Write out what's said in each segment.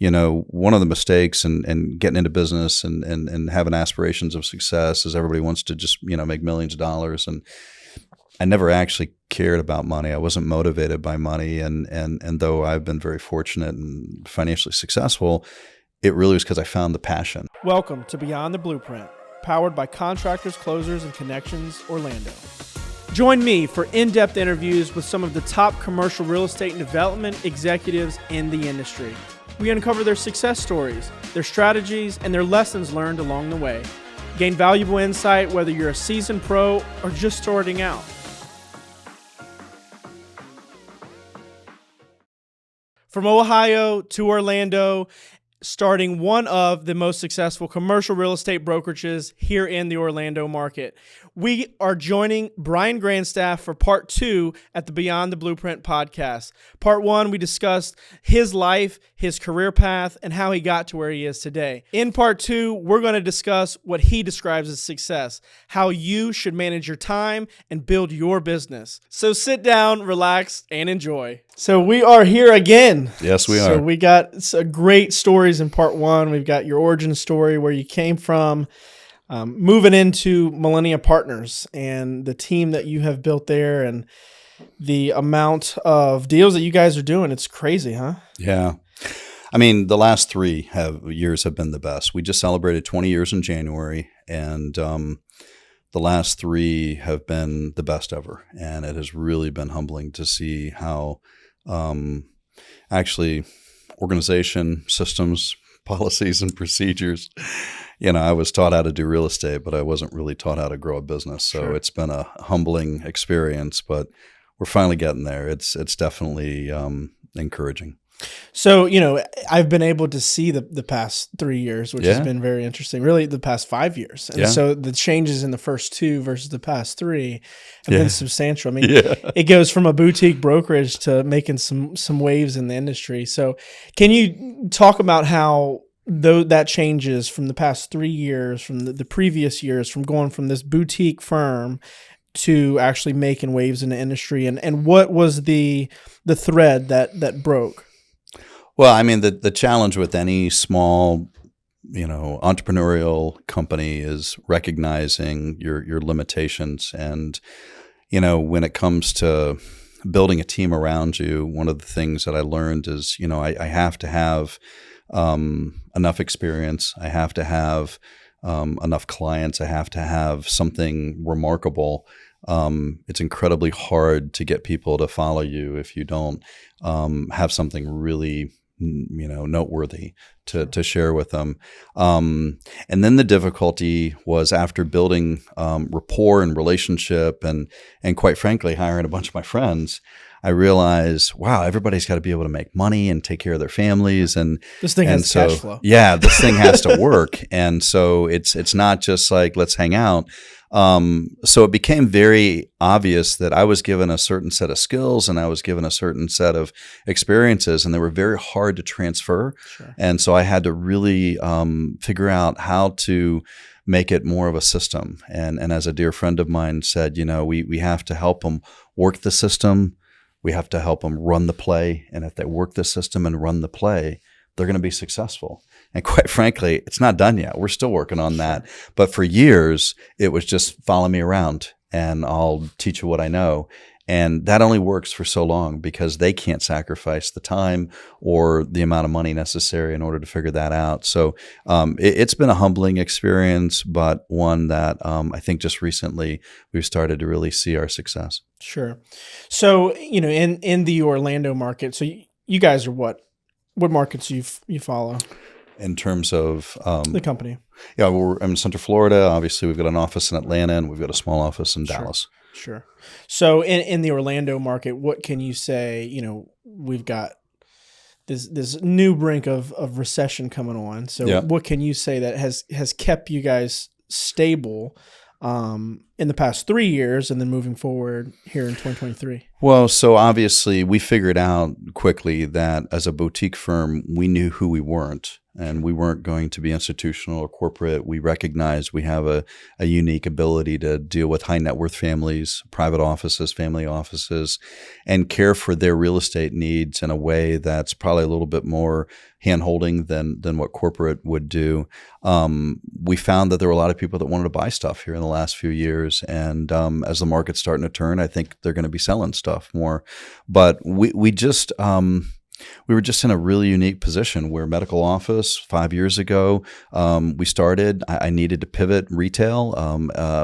one of the mistakes and getting into business and having aspirations of success is everybody wants to just, make millions of dollars. And I never actually cared about money. I wasn't motivated by money. And though I've been very fortunate and financially successful, it really was because I found the passion. Welcome to Beyond the Blueprint, powered by Contractors, Closers, and Connections, Orlando. Join me for in-depth interviews with some of the top commercial real estate and development executives in the industry. We uncover their success stories, their strategies, and their lessons learned along the way. Gain valuable insight whether you're a seasoned pro or just starting out. From Ohio to Orlando, starting one of the most successful commercial real estate brokerages here in the Orlando market. We are joining Brian Grandstaff for part 2 at the Beyond the Blueprint podcast. Part 1, we discussed his life, his career path, and how he got to where he is today. In part 2, we're going to discuss what he describes as success, how you should manage your time and build your business. So sit down, relax, and enjoy. So we are here again. Yes, we are. So we got great stories in part 1. We've got your origin story, where you came from, moving into Millennia Partners and the team that you have built there and the amount of deals that you guys are doing. It's crazy, huh? Yeah. I mean, the last 3 years have been the best. We just celebrated 20 years in January, and the last 3 have been the best ever. And it has really been humbling to see how actually organization, systems, policies, and procedures. I was taught how to do real estate, but I wasn't really taught how to grow a business. So Sure. It's been a humbling experience, but we're finally getting there. It's definitely encouraging. So, I've been able to see the past 3 years, which has Yeah. been very interesting, really the past 5 years. And Yeah. so the changes in the first 2 versus the past 3 have Yeah. been substantial. I mean, Yeah. it goes from a boutique brokerage to making some waves in the industry. So can you talk about how that changes from the past 3 years, from the previous years, from going from this boutique firm to actually making waves in the industry, and what was the thread that broke? Well, I mean, the challenge with any small, entrepreneurial company is recognizing your limitations. And, when it comes to building a team around you, one of the things that I learned is, I have to have enough experience. I have to have enough clients. I have to have something remarkable. It's incredibly hard to get people to follow you if you don't have something really noteworthy to share with them. And then the difficulty was after building rapport and relationship and quite frankly, hiring a bunch of my friends, I realized, wow, everybody's got to be able to make money and take care of their families. And This thing has cash flow. Yeah, this thing has to work. And so it's not just like, let's hang out. So it became very obvious that I was given a certain set of skills and I was given a certain set of experiences, and they were very hard to transfer. Sure. And so I had to really figure out how to make it more of a system. And as a dear friend of mine said, we have to help them work the system. We have to help them run the play. And if they work the system and run the play, they're going to be successful. And quite frankly, it's not done yet. We're still working on that. But for years, it was just follow me around and I'll teach you what I know. And that only works for so long because they can't sacrifice the time or the amount of money necessary in order to figure that out. So it's been a humbling experience, but one that I think just recently we've started to really see our success. Sure. So, in the Orlando market, so you guys are what markets you follow? In terms of The company. Yeah, we're in Central Florida. Obviously, we've got an office in Atlanta, and we've got a small office in Dallas. Sure. So in the Orlando market, what can you say? We've got this new brink of recession coming on. So Yeah. what can you say that has kept you guys stable in the past 3 years and then moving forward here in 2023? Well, so obviously we figured out quickly that as a boutique firm, we knew who we weren't, and we weren't going to be institutional or corporate. We recognized we have a unique ability to deal with high net worth families, private offices, family offices, and care for their real estate needs in a way that's probably a little bit more hand-holding than what corporate would do. We found that there were a lot of people that wanted to buy stuff here in the last few years, and as the market's starting to turn, I think they're going to be selling stuff more. But we were just in a really unique position. We're a medical office. 5 years ago, we started. I needed to pivot retail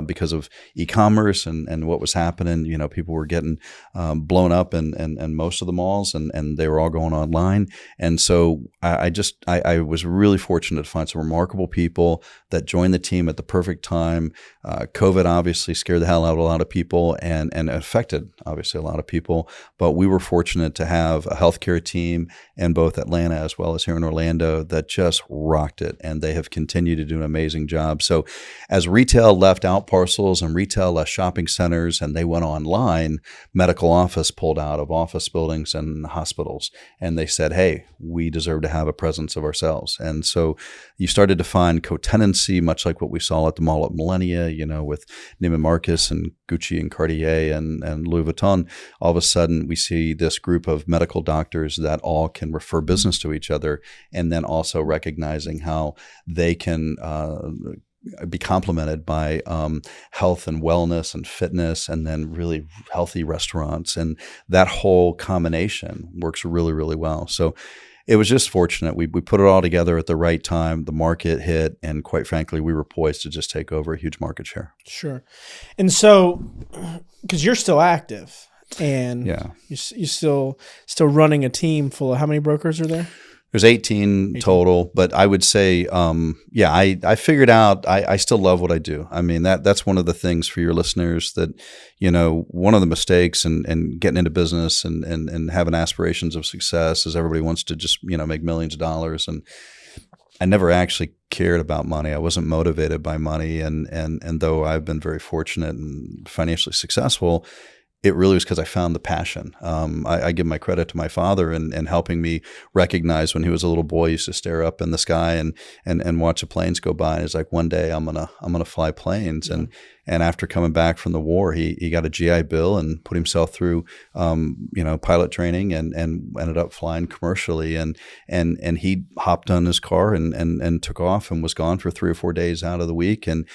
because of e-commerce and what was happening. You know, people were getting blown up in most of the malls, and they were all going online. And so I was really fortunate to find some remarkable people that joined the team at the perfect time. COVID obviously scared the hell out of a lot of people and affected obviously a lot of people. But we were fortunate to have a healthcare team in both Atlanta as well as here in Orlando that just rocked it, and they have continued to do an amazing job. So as retail left out parcels and retail left shopping centers and they went online, medical office pulled out of office buildings and hospitals, and they said, hey, we deserve to have a presence of ourselves. And so you started to find co-tenancy, much like what we saw at the mall at Millennia, you know, with Neiman Marcus and Gucci and Cartier and Louis Vuitton. All of a sudden we see this group of medical doctors that all can refer business to each other, and then also recognizing how they can be complemented by health and wellness and fitness, and then really healthy restaurants. And that whole combination works really, really well. So it was just fortunate. We put it all together at the right time. The market hit, and quite frankly, we were poised to just take over a huge market share. Sure. And so, because you're still active, and yeah, you're still running a team full of, how many brokers are there? There's 18 total, but I would say, I figured out I still love what I do. I mean, that's one of the things for your listeners that, you know, one of the mistakes and getting into business and having aspirations of success is everybody wants to just, you know, make millions of dollars. And I never actually cared about money. I wasn't motivated by money. And though I've been very fortunate and financially successful, it really was because I found the passion. I give my credit to my father in helping me recognize when he was a little boy, he used to stare up in the sky and watch the planes go by. And he's like, one day I'm gonna fly planes. Yeah. And after coming back from the war, he got a GI Bill and put himself through pilot training and ended up flying commercially. And he hopped on his car and took off and was gone for 3 or 4 days out of the week and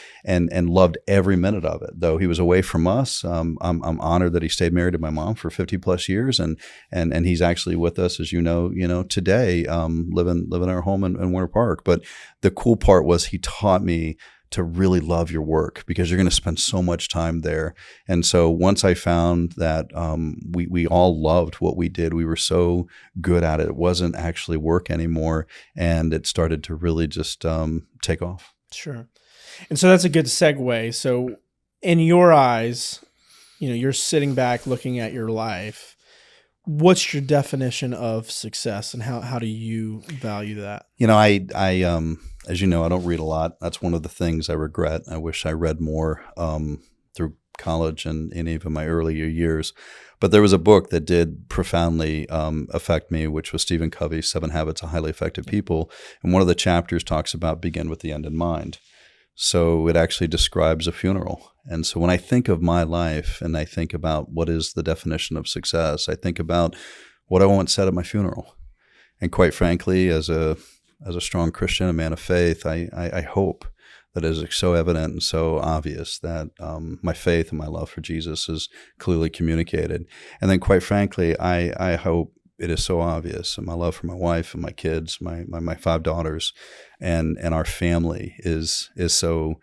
loved every minute of it. Though he was away from us, I'm honored that he stayed married to my mom for 50 plus years, and he's actually with us, as you know today, living our home in Winter Park. But the cool part was he taught me to really love your work, because you're going to spend so much time there. And so once I found that we all loved what we did, we were so good at it, it wasn't actually work anymore, and it started to really just take off. Sure. And so that's a good segue. So in your eyes, you know, you're sitting back looking at your life. What's your definition of success, and how do you value that? You know, I as you know, I don't read a lot. That's one of the things I regret. I wish I read more through college and even my earlier years. But there was a book that did profoundly affect me, which was Stephen Covey's 7 Habits of Highly Effective People. And one of the chapters talks about begin with the end in mind. So it actually describes a funeral. And so when I think of my life and I think about what is the definition of success, I think about what I want said at my funeral. And quite frankly, as a strong Christian, a man of faith, I hope that it is so evident and so obvious that my faith and my love for Jesus is clearly communicated. And then quite frankly, I hope it is so obvious, and my love for my wife and my kids, my 5 daughters, and our family is so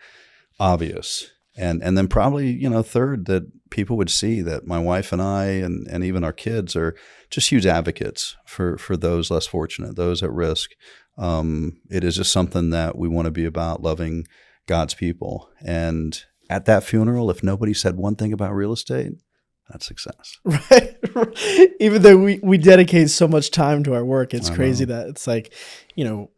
obvious. And then probably, you know, third, that people would see that my wife and I and even our kids are just huge advocates for those less fortunate, those at risk. It is just something that we want to be about, loving God's people. And at that funeral, if nobody said one thing about real estate, that's success. Right. Even though we dedicate so much time to our work, it's crazy that it's like, you know,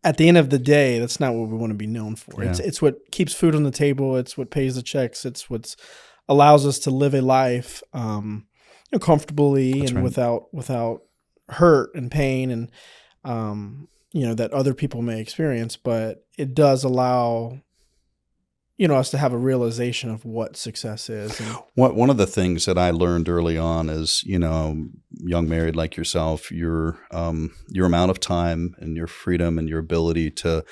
at the end of the day, that's not what we want to be known for. Yeah. It's what keeps food on the table. It's what pays the checks. It's what allows us to live a life comfortably That's and right. without hurt and pain and that other people may experience. But it does allow us to have a realization of what success is. And One of the things that I learned early on is, young married like yourself, your amount of time and your freedom and your ability to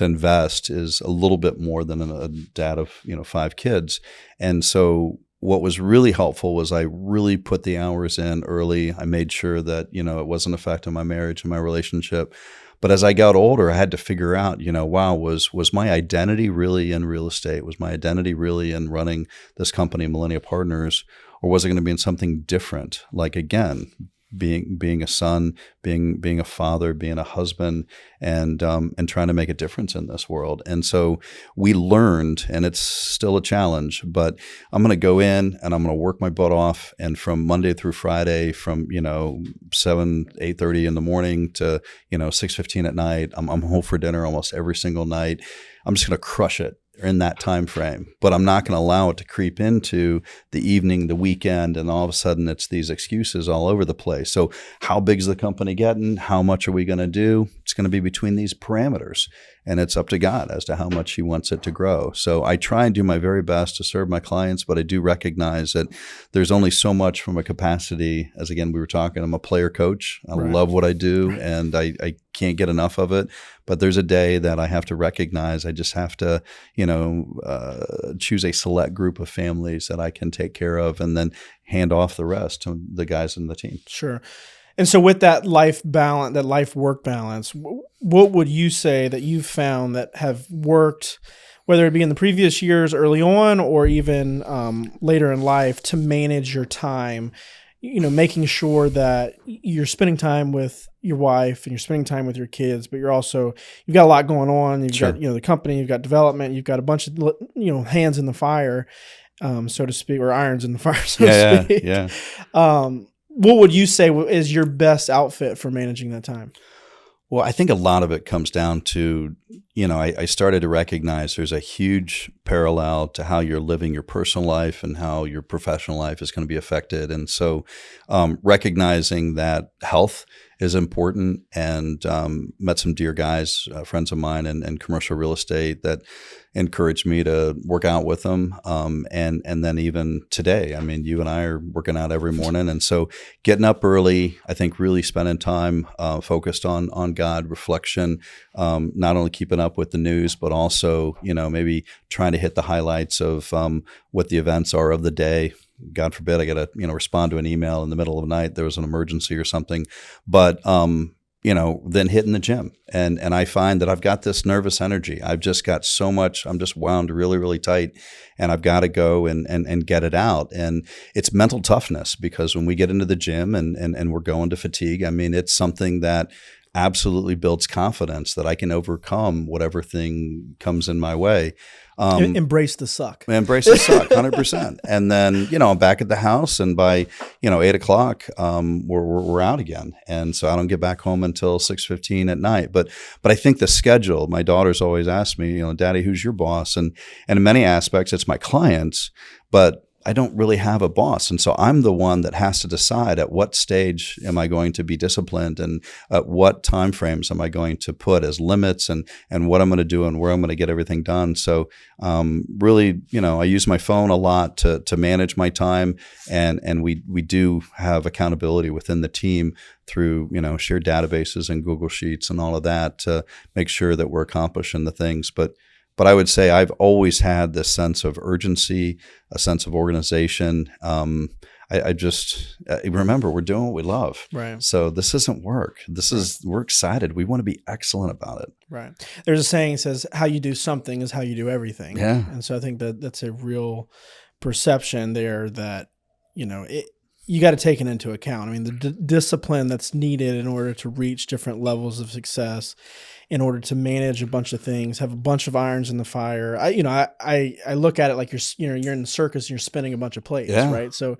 invest is a little bit more than a dad of 5 kids, and so what was really helpful was I really put the hours in early. I made sure that it wasn't affecting my marriage and my relationship. But as I got older, I had to figure out, wow, was my identity really in real estate? Was my identity really in running this company, Millennia Partners, or was it going to be in something different? Like, again, being a son, being a father, being a husband, and trying to make a difference in this world. And so we learned, and it's still a challenge, but I'm going to go in and I'm going to work my butt off. And from Monday through Friday, from 8:30 in the morning to 6:15 at night, I'm home for dinner almost every single night. I'm just going to crush it in that time frame, but I'm not going to allow it to creep into the evening, the weekend, and all of a sudden it's these excuses all over the place. So how big is the company getting? How much are we going to do? It's going to be between these parameters, and it's up to God as to how much He wants it to grow. So I try and do my very best to serve my clients, but I do recognize that there's only so much from a capacity. As again, we were talking, I'm a player coach. I love what I do, and I can't get enough of it. But there's a day that I have to recognize I just have to, choose a select group of families that I can take care of, and then hand off the rest to the guys in the team. Sure. And so with that life balance, that life work balance, what would you say that you've found that have worked, whether it be in the previous years early on or even later in life, to manage your time, making sure that you're spending time with your wife and you're spending time with your kids, but you've got a lot going on. You've got, the company, you've got development, you've got a bunch of, hands in the fire, so to speak, or irons in the fire, so to speak. Yeah. What would you say is your best outfit for managing that time? Well, I think a lot of it comes down to, I started to recognize there's a huge parallel to how you're living your personal life and how your professional life is going to be affected. And so recognizing that health is important, and met some dear guys, friends of mine in commercial real estate, that encouraged me to work out with them. And then even today, I mean, you and I are working out every morning. And so getting up early, I think really spending time focused on God, reflection, not only keeping up with the news, but also, maybe trying to hit the highlights of what the events are of the day. God forbid I got to, respond to an email in the middle of the night. There was an emergency or something, but, then hitting the gym. And I find that I've got this nervous energy. I've just got so much, I'm just wound really, really tight, and I've got to go and get it out. And it's mental toughness, because when we get into the gym and we're going to fatigue, I mean, it's something that absolutely builds confidence that I can overcome whatever thing comes in my way. Embrace the suck. Embrace the suck, 100%. And then, I'm back at the house, and by, 8:00, we're out again. And so I don't get back home until 6:15 at night. But I think the schedule, my daughters always ask me, Daddy, who's your boss? And in many aspects, it's my clients, but I don't really have a boss. And so I'm the one that has to decide at what stage am I going to be disciplined, and at what timeframes am I going to put as limits, and what I'm going to do and where I'm going to get everything done. So really, I use my phone a lot to manage my time, and we do have accountability within the team through, shared databases and Google Sheets and all of that to make sure that we're accomplishing the things. But I would say I've always had this sense of urgency, a sense of organization. I just remember we're doing what we love. Right. So this isn't work. We're excited. We want to be excellent about it. Right. There's a saying that says, how you do something is how you do everything. Yeah. And so I think that's a real perception there that, you got to take it into account. I mean, the discipline that's needed in order to reach different levels of success, in order to manage a bunch of things, have a bunch of irons in the fire. I look at it like you're in the circus and you're spinning a bunch of plates, right? So,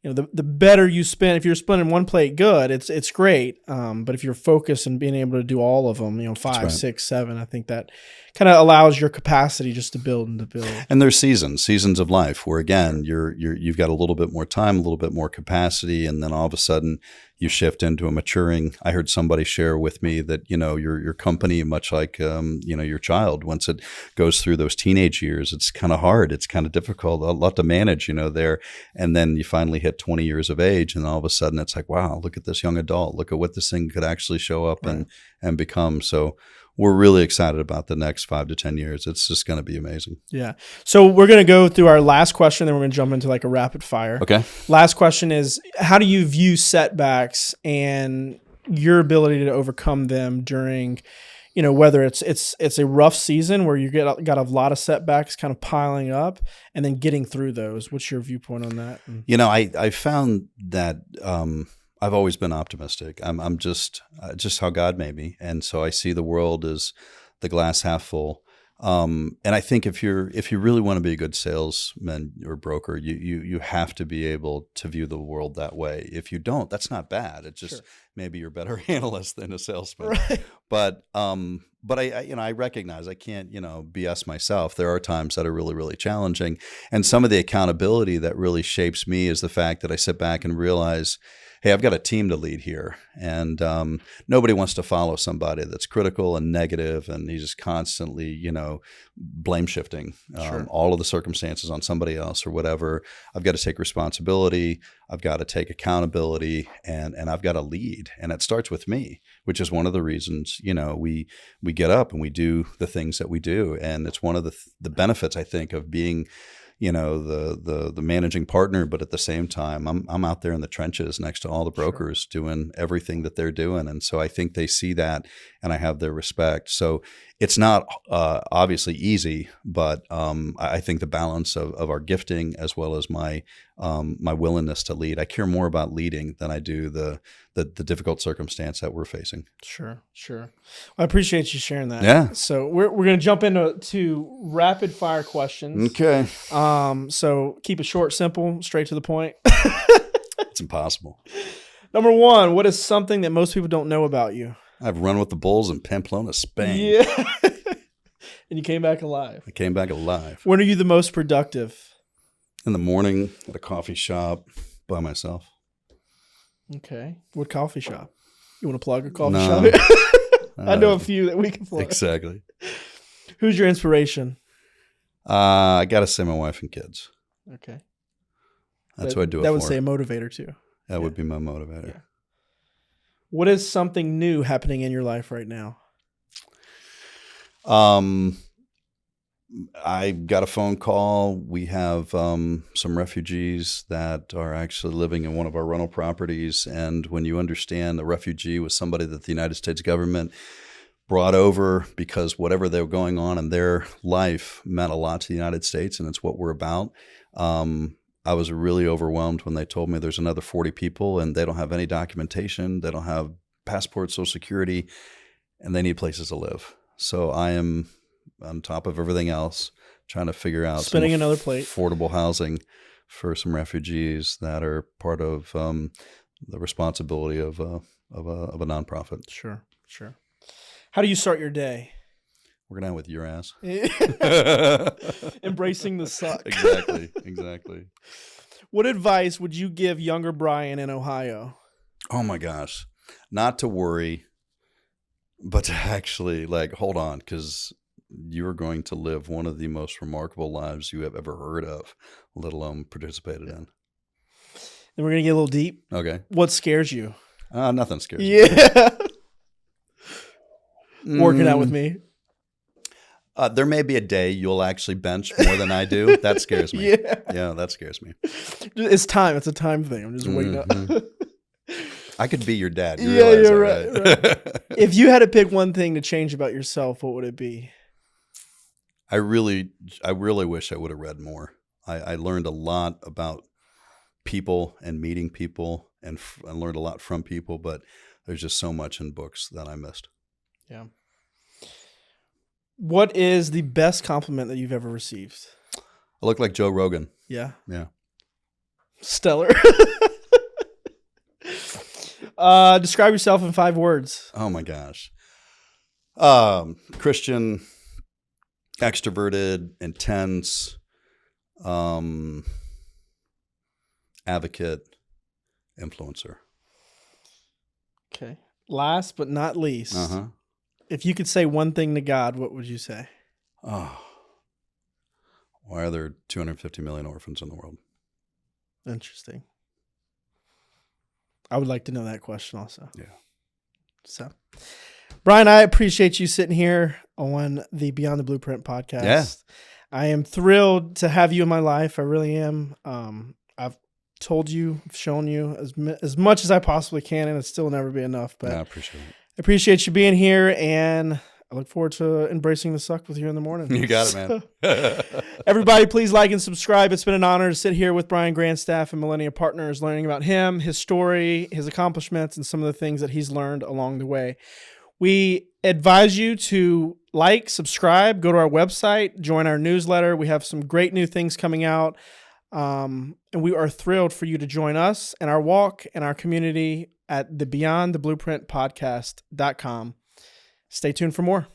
the better you spin. If you're spinning one plate good, it's great. But if you're focused and being able to do all of them, 5, right. 6, 7, I think that kind of allows your capacity just to build and to build. And there's seasons of life where again you've got a little bit more time, a little bit more capacity, and then all of a sudden you shift into a maturing. I heard somebody share with me that your company, much like your child, once it goes through those teenage years, it's kind of hard, it's kind of difficult, a lot to manage, there, and then you finally hit 20 years of age, and all of a sudden it's like, wow, look at this young adult, look at what this thing could actually show up Right. and become. So we're really excited about the next 5 to 10 years. It's just going to be amazing. Yeah. So we're going to go through our last question, then we're going to jump into like a rapid fire. Okay. Last question is, how do you view setbacks and your ability to overcome them during, whether it's a rough season where you got a lot of setbacks kind of piling up and then getting through those? What's your viewpoint on that? I found that I've always been optimistic. I'm just how God made me, and so I see the world as the glass half full. And I think if you really want to be a good salesman or broker, you have to be able to view the world that way. If you don't, that's not bad. It's just maybe you're a better analyst than a salesman. Right. But I recognize I can't BS myself. There are times that are really, really challenging, and some of the accountability that really shapes me is the fact that I sit back and realize, hey, I've got a team to lead here, and nobody wants to follow somebody that's critical and negative, and he's just constantly, blame shifting all of the circumstances on somebody else or whatever. I've got to take responsibility. I've got to take accountability, and I've got to lead, and it starts with me, which is one of the reasons we get up and we do the things that we do, and it's one of the benefits, I think, of being the managing partner, but at the same time, I'm out there in the trenches next to all the brokers doing everything that they're doing. And so I think they see that, and I have their respect. So it's not obviously easy, but I think the balance of our gifting as well as my willingness to lead, I care more about leading than I do the difficult circumstance that we're facing. Sure. Well, I appreciate you sharing that. Yeah. So we're going to jump into rapid fire questions. Okay. So keep it short, simple, straight to the point. It's impossible. Number 1, what is something that most people don't know about you? I've run with the Bulls in Pamplona, Spain. Yeah. And you came back alive. I came back alive. When are you the most productive? In the morning at a coffee shop by myself. Okay. What coffee shop? You want to plug a coffee No. shop? I know a few that we can plug. Exactly. Who's your inspiration? I got to say my wife and kids. Okay. That's what I do it for. That would say a motivator too. That would be my motivator. Yeah. What is something new happening in your life right now? I got a phone call. We have some refugees that are actually living in one of our rental properties. And when you understand a refugee was somebody that the United States government brought over because whatever they were going on in their life meant a lot to the United States, and it's what we're about. I was really overwhelmed when they told me there's another 40 people and they don't have any documentation, they don't have passport, Social Security, and they need places to live. So I am, on top of everything else, trying to figure out spinning another plate, affordable housing for some refugees that are part of the responsibility of a nonprofit. Sure. How do you start your day? We're gonna end with your ass. Embracing the suck. Exactly. What advice would you give younger Brian in Ohio? Oh my gosh, not to worry, but to actually hold on, because you're going to live one of the most remarkable lives you have ever heard of, let alone participated in. And we're gonna get a little deep. Okay. What scares you? Nothing scares me. Yeah. Working out with me. There may be a day you'll actually bench more than I do. That scares me. Yeah, that scares me. It's time. It's a time thing. I'm just waiting up. I could be your dad. You Yeah, realize you're that, right. If you had to pick one thing to change about yourself, what would it be? I really wish I would have read more. I learned a lot about people and meeting people, and I learned a lot from people, but there's just so much in books that I missed. Yeah. What is the best compliment that you've ever received? I look like Joe Rogan. Yeah. Yeah. Stellar. Describe yourself in 5 words. Oh my gosh. Christian, extroverted, intense, advocate, influencer. Okay. Last but not least, Uh-huh. if you could say one thing to God, what would you say? Oh. Why are there 250 million orphans in the world? Interesting. I would like to know that question also. Yeah. So, Brian, I appreciate you sitting here on the Beyond the Blueprint podcast. Yeah. I am thrilled to have you in my life. I really am. I've told you, I've shown you as much as I possibly can, and it's still never be enough. But I appreciate it. I appreciate you being here, and I look forward to embracing the suck with you in the morning. You got it, man. Everybody, please like and subscribe. It's been an honor to sit here with Brian Grandstaff and Millennia Partners, learning about him, his story, his accomplishments, and some of the things that he's learned along the way. We advise you to like, subscribe, go to our website, join our newsletter. We have some great new things coming out. And we are thrilled for you to join us and our walk and our community at the Beyond the Blueprint podcast.com. Stay tuned for more.